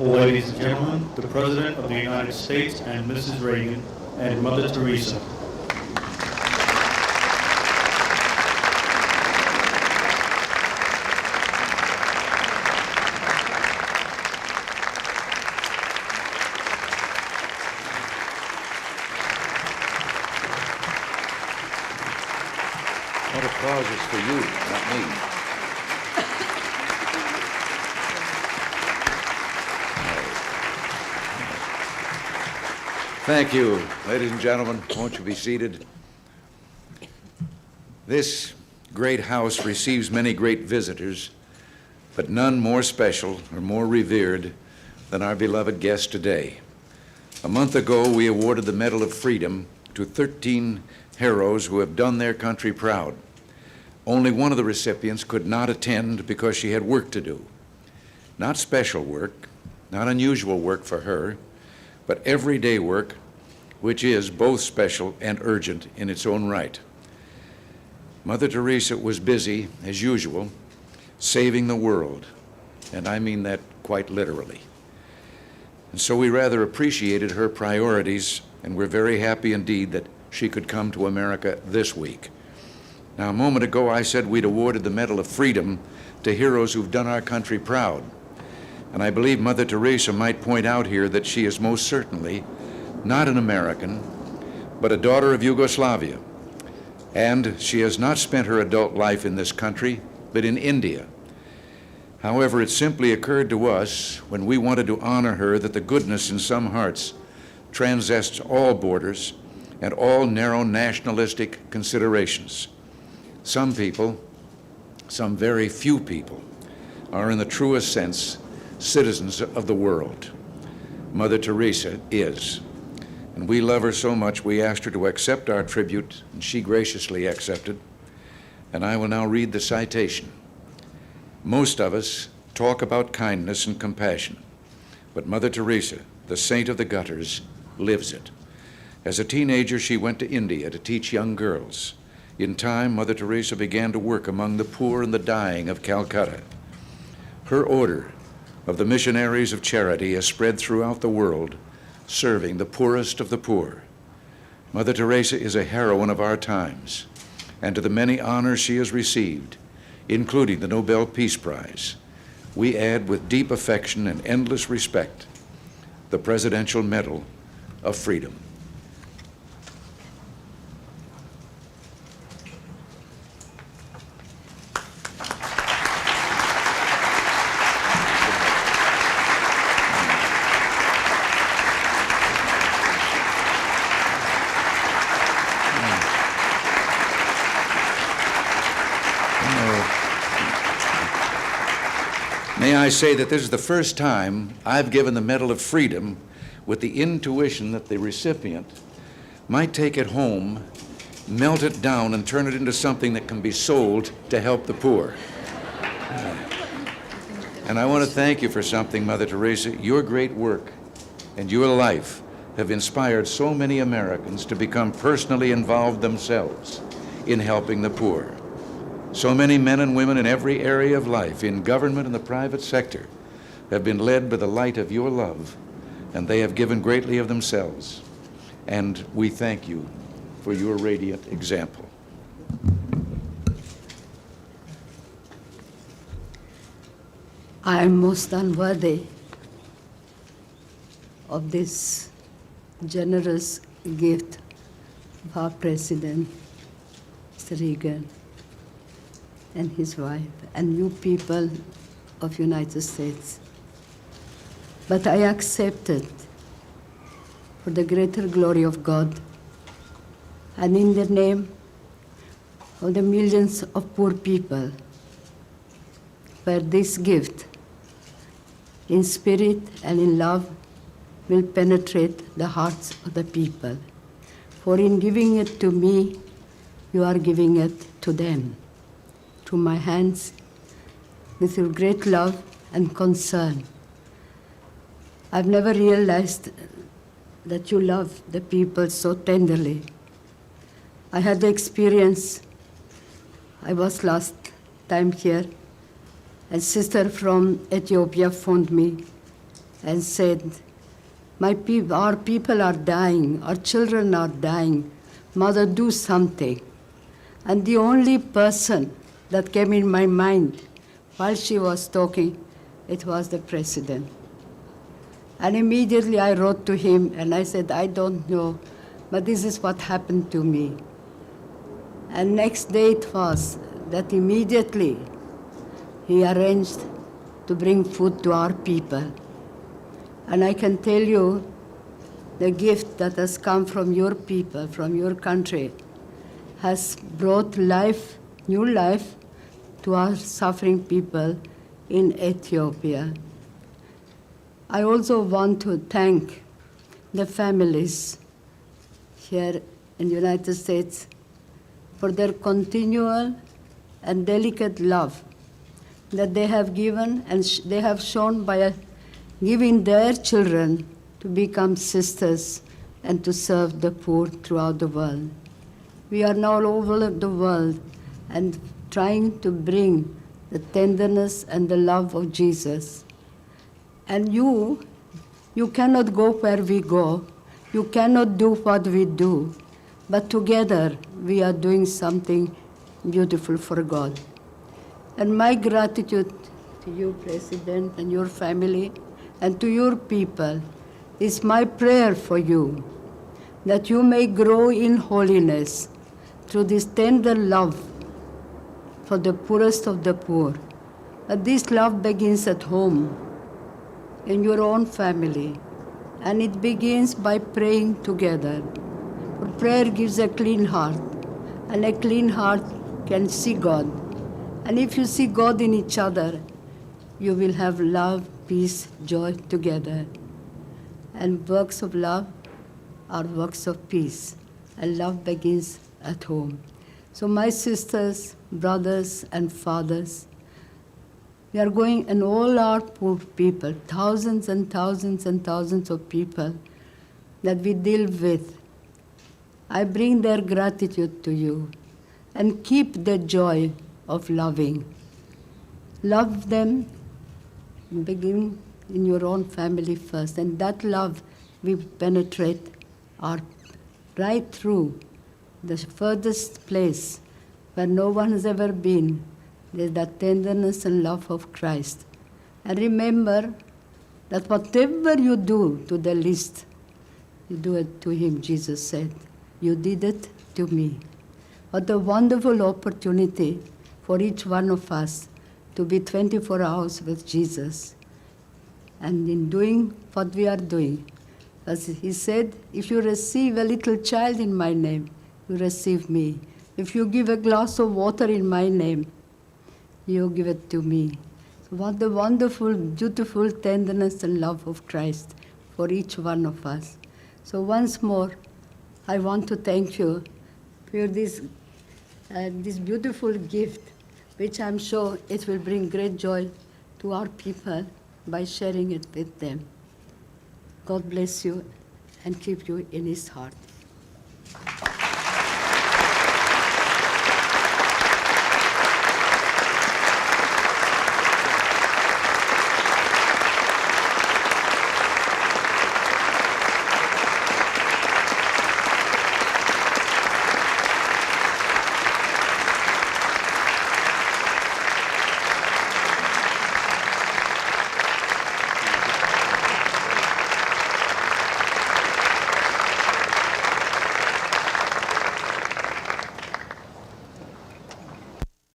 Ladies and gentlemen, the President of the United States and Mrs. Reagan and Mother Teresa. That applause is for you, not me. Thank you. Ladies and gentlemen, won't you be seated? This great house receives many great visitors, but none more special or more revered than our beloved guest today. A month ago, we awarded the Medal of Freedom to 13 heroes who have done their country proud. Only one of the recipients could not attend because she had work to do. Not special work, not unusual work for her, but everyday work, which is both special and urgent in its own right. Mother Teresa was busy, as usual, saving the world, and I mean that quite literally. And so we rather appreciated her priorities, and we're very happy indeed that she could come to America this week. Now, a moment ago, I said we'd awarded the Medal of Freedom to heroes who've done our country proud. And I believe Mother Teresa might point out here that she is most certainly not an American, but a daughter of Yugoslavia. And she has not spent her adult life in this country, but in India. However, it simply occurred to us when we wanted to honor her that the goodness in some hearts transcends all borders and all narrow nationalistic considerations. Some people, some very few people, are in the truest sense citizens of the world. Mother Teresa is. And we love her so much we asked her to accept our tribute, and she graciously accepted. And I will now read the citation. Most of us talk about kindness and compassion, but Mother Teresa, the saint of the gutters, lives it. As a teenager, she went to India to teach young girls. In time, Mother Teresa began to work among the poor and the dying of Calcutta. Her order of the Missionaries of Charity has spread throughout the world, serving the poorest of the poor. Mother Teresa is a heroine of our times, and to the many honors she has received, including the Nobel Peace Prize, we add with deep affection and endless respect the Presidential Medal of Freedom. May I say that this is the first time I've given the Medal of Freedom with the intuition that the recipient might take it home, melt it down, and turn it into something that can be sold to help the poor. And I want to thank you for something, Mother Teresa. Your great work and your life have inspired so many Americans to become personally involved themselves in helping the poor. So many men and women in every area of life, in government and the private sector, have been led by the light of your love, and they have given greatly of themselves. And we thank you for your radiant example. I am most unworthy of this generous gift of our President, Mr. Reagan, and his wife, and you people of United States. But I accept it for the greater glory of God and in the name of the millions of poor people, where this gift, in spirit and in love, will penetrate the hearts of the people. For in giving it to me, you are giving it to them, to my hands, with your great love and concern. I've never realized that you love the people so tenderly. I had the experience, I was last time here, a sister from Ethiopia phoned me and said, our people are dying, our children are dying. Mother, do something. And the only person that came in my mind while she was talking, it was the president. And immediately I wrote to him and I said, I don't know, but this is what happened to me. And next day it was that immediately he arranged to bring food to our people. And I can tell you, the gift that has come from your people, from your country, has brought life, new life, to our suffering people in Ethiopia. I also want to thank the families here in the United States for their continual and delicate love that they have given and they have shown by giving their children to become sisters and to serve the poor throughout the world. We are now all over the world and trying to bring the tenderness and the love of Jesus. And you cannot go where we go. You cannot do what we do. But together we are doing something beautiful for God. And my gratitude to you, President, and your family, and to your people, is my prayer for you, that you may grow in holiness through this tender love for the poorest of the poor. But this love begins at home, in your own family, and it begins by praying together. For prayer gives a clean heart, and a clean heart can see God. And if you see God in each other, you will have love, peace, joy together. And works of love are works of peace, and love begins at home. So my sisters, brothers, and fathers, we are going, and all our poor people, thousands and thousands and thousands of people that we deal with, I bring their gratitude to you, and keep the joy of loving. Love them, begin in your own family first, and that love will penetrate right through the furthest place where no one has ever been. There's that tenderness and love of Christ. And remember that whatever you do to the least, you do it to him, Jesus said. You did it to me. What a wonderful opportunity for each one of us to be 24 hours with Jesus. And in doing what we are doing, as he said, if you receive a little child in my name, you receive me. If you give a glass of water in my name, you give it to me. So what the wonderful, beautiful tenderness and love of Christ for each one of us. So once more, I want to thank you for this beautiful gift, which I'm sure it will bring great joy to our people by sharing it with them. God bless you and keep you in his heart.